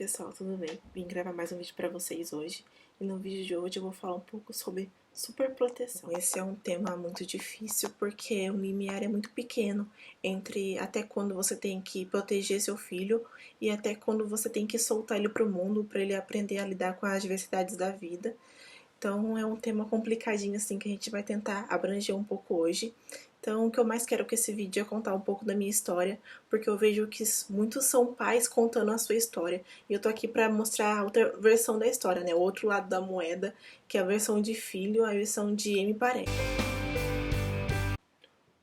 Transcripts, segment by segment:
pessoal, tudo bem? Vim gravar mais um vídeo pra vocês hoje. E no vídeo de hoje eu vou falar um pouco sobre superproteção. Esse é um tema muito difícil porque o limiar é muito pequeno entre até quando você tem que proteger seu filho e até quando você tem que soltar ele pro mundo para ele aprender a lidar com as diversidades da vida. Então é um tema complicadinho assim que a gente vai tentar abranger um pouco hoje. Então o que eu mais quero com esse vídeo é contar um pouco da minha história, porque eu vejo que muitos são pais contando a sua história. E eu tô aqui pra mostrar a outra versão da história, né? O outro lado da moeda, que é a versão de filho, a versão de M. Paré.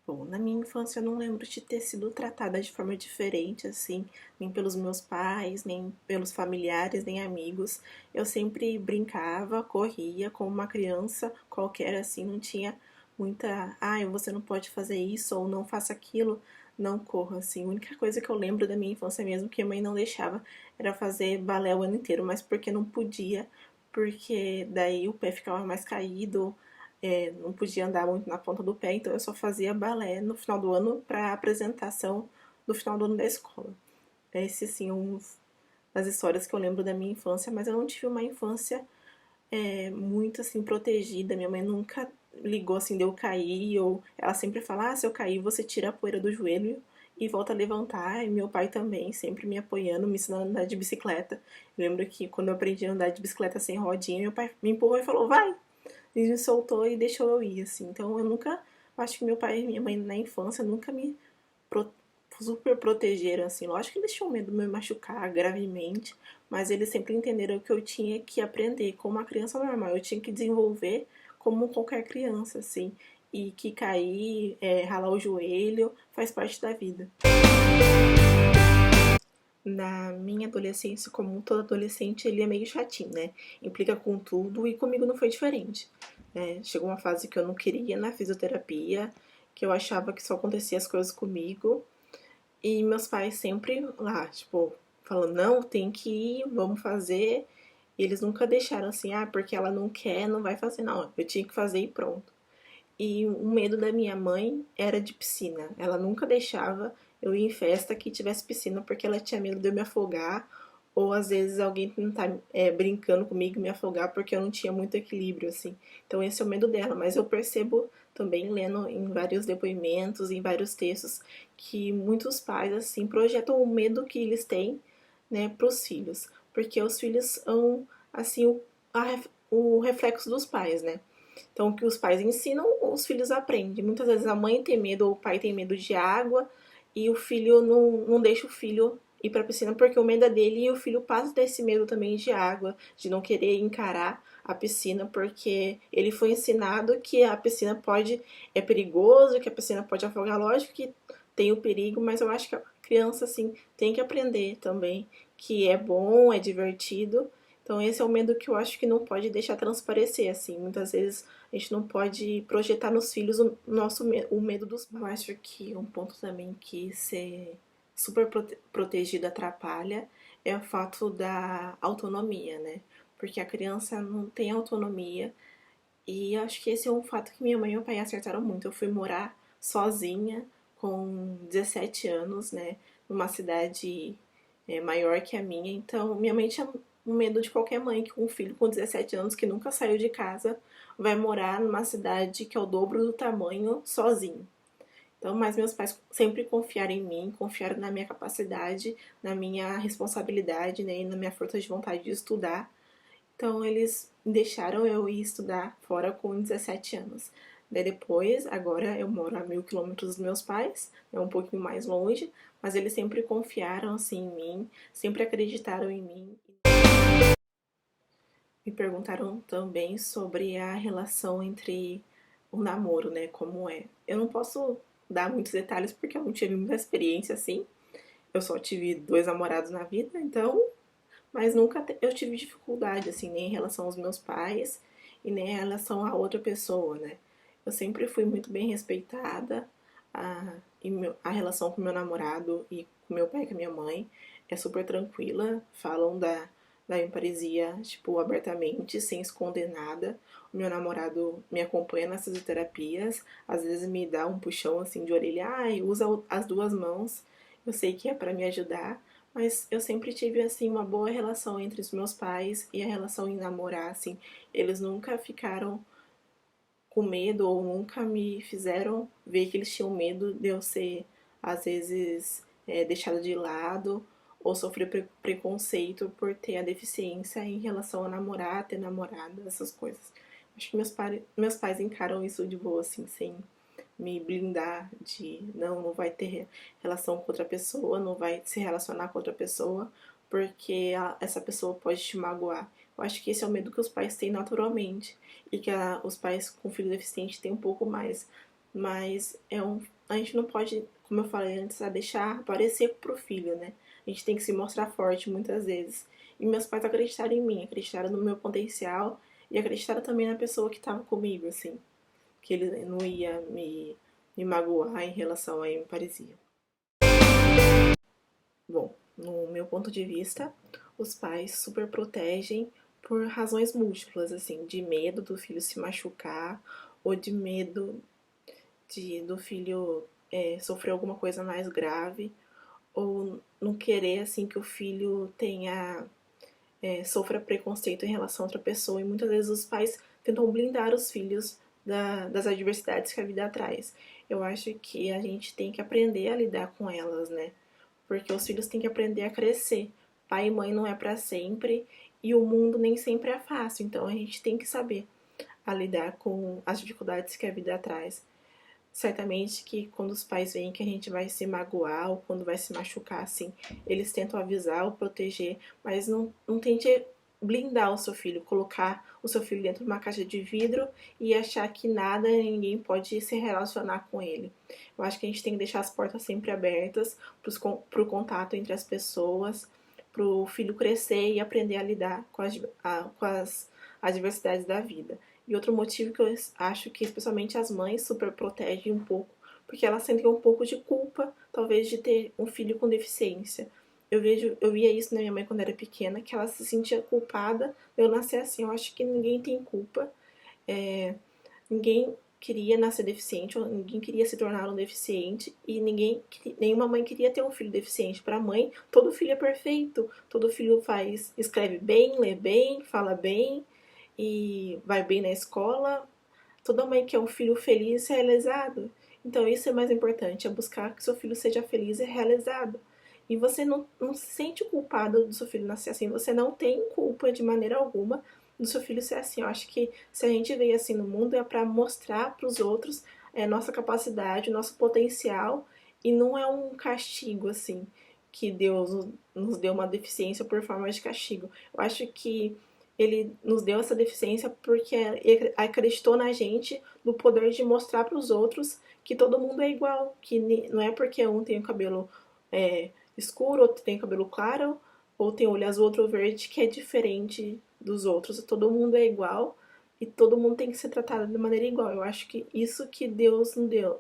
Bom, na minha infância eu não lembro de ter sido tratada de forma diferente, assim, nem pelos meus pais, nem pelos familiares, nem amigos. Eu sempre brincava, corria como uma criança qualquer, assim, não tinha muita, você não pode fazer isso ou não faça aquilo, não corra, assim. A única coisa que eu lembro da minha infância mesmo que a mãe não deixava era fazer balé o ano inteiro, mas porque não podia, porque daí o pé ficava mais caído, não podia andar muito na ponta do pé, então eu só fazia balé no final do ano para a apresentação do final do ano da escola. Esse, sim, um das histórias que eu lembro da minha infância, mas eu não tive uma infância muito, assim, protegida. Minha mãe nunca ligou, assim, de eu cair, ou ela sempre fala, se eu cair, você tira a poeira do joelho e volta a levantar, e meu pai também, sempre me apoiando, me ensinando a andar de bicicleta. Eu lembro que quando eu aprendi a andar de bicicleta sem rodinha, meu pai me empurrou e falou, vai! Ele me soltou e deixou eu ir, assim. Então eu nunca, acho que meu pai e minha mãe na infância nunca me pro, super protegeram, assim. Lógico que eles tinham medo de me machucar gravemente, mas eles sempre entenderam que eu tinha que aprender como uma criança normal. Eu tinha que desenvolver como qualquer criança, assim. E que cair, ralar o joelho, faz parte da vida. Na minha adolescência, como todo adolescente, ele é meio chatinho, né? Implica com tudo e comigo não foi diferente. Chegou uma fase que eu não queria na fisioterapia, que eu achava que só acontecia as coisas comigo. E meus pais sempre lá, tipo, falando, não, tem que ir, vamos fazer. E eles nunca deixaram assim, porque ela não quer, não vai fazer. Não, eu tinha que fazer e pronto. E o medo da minha mãe era de piscina. Ela nunca deixava eu ir em festa que tivesse piscina porque ela tinha medo de eu me afogar. Ou às vezes alguém tentar brincando comigo me afogar porque eu não tinha muito equilíbrio, assim. Então esse é o medo dela. Mas eu percebo também lendo em vários depoimentos, em vários textos, que muitos pais, assim, projetam o medo que eles têm, né, para os filhos. Porque os filhos são, assim, o reflexo dos pais, né? Então, o que os pais ensinam, os filhos aprendem. Muitas vezes a mãe tem medo ou o pai tem medo de água e o filho não deixa o filho ir para a piscina porque o medo é dele e o filho passa desse medo também de água, de não querer encarar a piscina porque ele foi ensinado que a piscina é perigoso, que a piscina pode afogar. Lógico que tem o perigo, mas eu acho que a criança assim tem que aprender também que é bom, é divertido. Então esse é o medo que eu acho que não pode deixar transparecer, assim. Muitas vezes a gente não pode projetar nos filhos o medo dos pais. Eu acho que um ponto também que ser super protegido atrapalha é o fato da autonomia, né? Porque a criança não tem autonomia e acho que esse é um fato que minha mãe e meu pai acertaram muito. Eu fui morar sozinha com 17 anos, né? Numa cidade maior que a minha. Então, minha mãe tinha um medo de qualquer mãe que um filho com 17 anos que nunca saiu de casa vai morar numa cidade que é o dobro do tamanho sozinho. Então, mas meus pais sempre confiaram em mim, confiaram na minha capacidade, na minha responsabilidade, né, e na minha força de vontade de estudar. Então eles deixaram eu ir estudar fora com 17 anos. Daí depois, agora eu moro a 1.000 quilômetros dos meus pais, é um pouquinho mais longe, mas eles sempre confiaram assim em mim, sempre acreditaram em mim. Me perguntaram também sobre a relação entre o namoro, né, como é. Eu não posso dar muitos detalhes porque eu não tive muita experiência assim. Eu só tive 2 namorados na vida, então mas nunca eu tive dificuldade, assim, nem em relação aos meus pais e nem em relação a outra pessoa, né? Eu sempre fui muito bem respeitada, a relação com meu namorado e com meu pai e com a minha mãe é super tranquila, falam da emparesia, tipo, abertamente, sem esconder nada. O meu namorado me acompanha nessas terapias, às vezes me dá um puxão, assim, de orelha, usa as 2 mãos, eu sei que é pra me ajudar, Mas eu sempre tive, assim, uma boa relação entre os meus pais e a relação em namorar, assim. Eles nunca ficaram com medo ou nunca me fizeram ver que eles tinham medo de eu ser, às vezes, deixada de lado ou sofrer preconceito por ter a deficiência em relação a namorar, ter namorada, essas coisas. Acho que meus pais encaram isso de boa, assim, sem me blindar de não vai ter relação com outra pessoa, não vai se relacionar com outra pessoa, porque essa pessoa pode te magoar. Eu acho que esse é o medo que os pais têm naturalmente e que os pais com filho deficiente têm um pouco mais. Mas a gente não pode, como eu falei antes, deixar aparecer pro filho, né? A gente tem que se mostrar forte muitas vezes. E meus pais acreditaram em mim, acreditaram no meu potencial e acreditaram também na pessoa que estava comigo, assim, que ele não ia me magoar em relação a me parecia. Bom, no meu ponto de vista, os pais super protegem por razões múltiplas, assim, de medo do filho se machucar ou de medo do filho sofrer alguma coisa mais grave ou não querer assim que o filho tenha sofra preconceito em relação a outra pessoa e muitas vezes os pais tentam blindar os filhos das adversidades que a vida traz. Eu acho que a gente tem que aprender a lidar com elas, né? Porque os filhos têm que aprender a crescer. Pai e mãe não é para sempre e o mundo nem sempre é fácil, então a gente tem que saber a lidar com as dificuldades que a vida traz. Certamente que quando os pais veem que a gente vai se magoar ou quando vai se machucar, assim, eles tentam avisar ou proteger, mas não tente blindar o seu filho, colocar o seu filho dentro de uma caixa de vidro e achar que nada, ninguém pode se relacionar com ele. Eu acho que a gente tem que deixar as portas sempre abertas para o contato entre as pessoas, para o filho crescer e aprender a lidar com as adversidades da vida. E outro motivo que eu acho que especialmente as mães super protegem um pouco, porque elas sentem um pouco de culpa, talvez, de ter um filho com deficiência. Eu via isso na minha mãe quando era pequena, que ela se sentia culpada de eu nascer assim. Eu acho que ninguém tem culpa. Ninguém queria nascer deficiente, ou ninguém queria se tornar um deficiente e nenhuma mãe queria ter um filho deficiente. Para a mãe, todo filho é perfeito, todo filho escreve bem, lê bem, fala bem e vai bem na escola. Toda mãe quer um filho feliz e realizado. Então isso é mais importante, é buscar que seu filho seja feliz e realizado. E você não se sente culpado do seu filho nascer assim, você não tem culpa de maneira alguma do seu filho ser assim. Eu acho que se a gente veio assim no mundo é para mostrar para os outros nossa capacidade, nosso potencial e não é um castigo assim que Deus nos deu uma deficiência por forma de castigo. Eu acho que ele nos deu essa deficiência porque ele acreditou na gente no poder de mostrar para os outros que todo mundo é igual, que não é porque um tem o cabelo escuro, outro tem cabelo claro, ou tem olho azul, outro verde, que é diferente dos outros. Todo mundo é igual e todo mundo tem que ser tratado de maneira igual. Eu acho que isso que Deus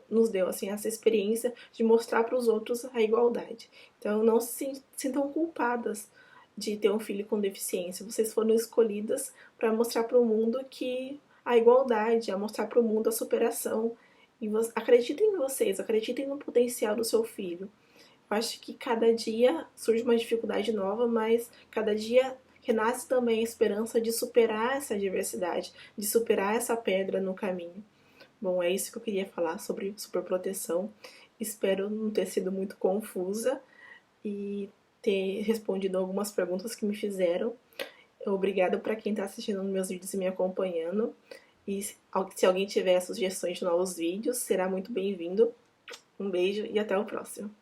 nos deu assim, essa experiência de mostrar para os outros a igualdade. Então não se sintam culpadas de ter um filho com deficiência. Vocês foram escolhidas para mostrar para o mundo que a igualdade, a mostrar para o mundo a superação. E acreditem em vocês, acreditem no potencial do seu filho. Eu acho que cada dia surge uma dificuldade nova, mas cada dia renasce também a esperança de superar essa adversidade, de superar essa pedra no caminho. Bom, é isso que eu queria falar sobre superproteção. Espero não ter sido muito confusa e ter respondido algumas perguntas que me fizeram. Obrigada para quem está assistindo meus vídeos e me acompanhando. E se alguém tiver sugestões de novos vídeos, será muito bem-vindo. Um beijo e até o próximo.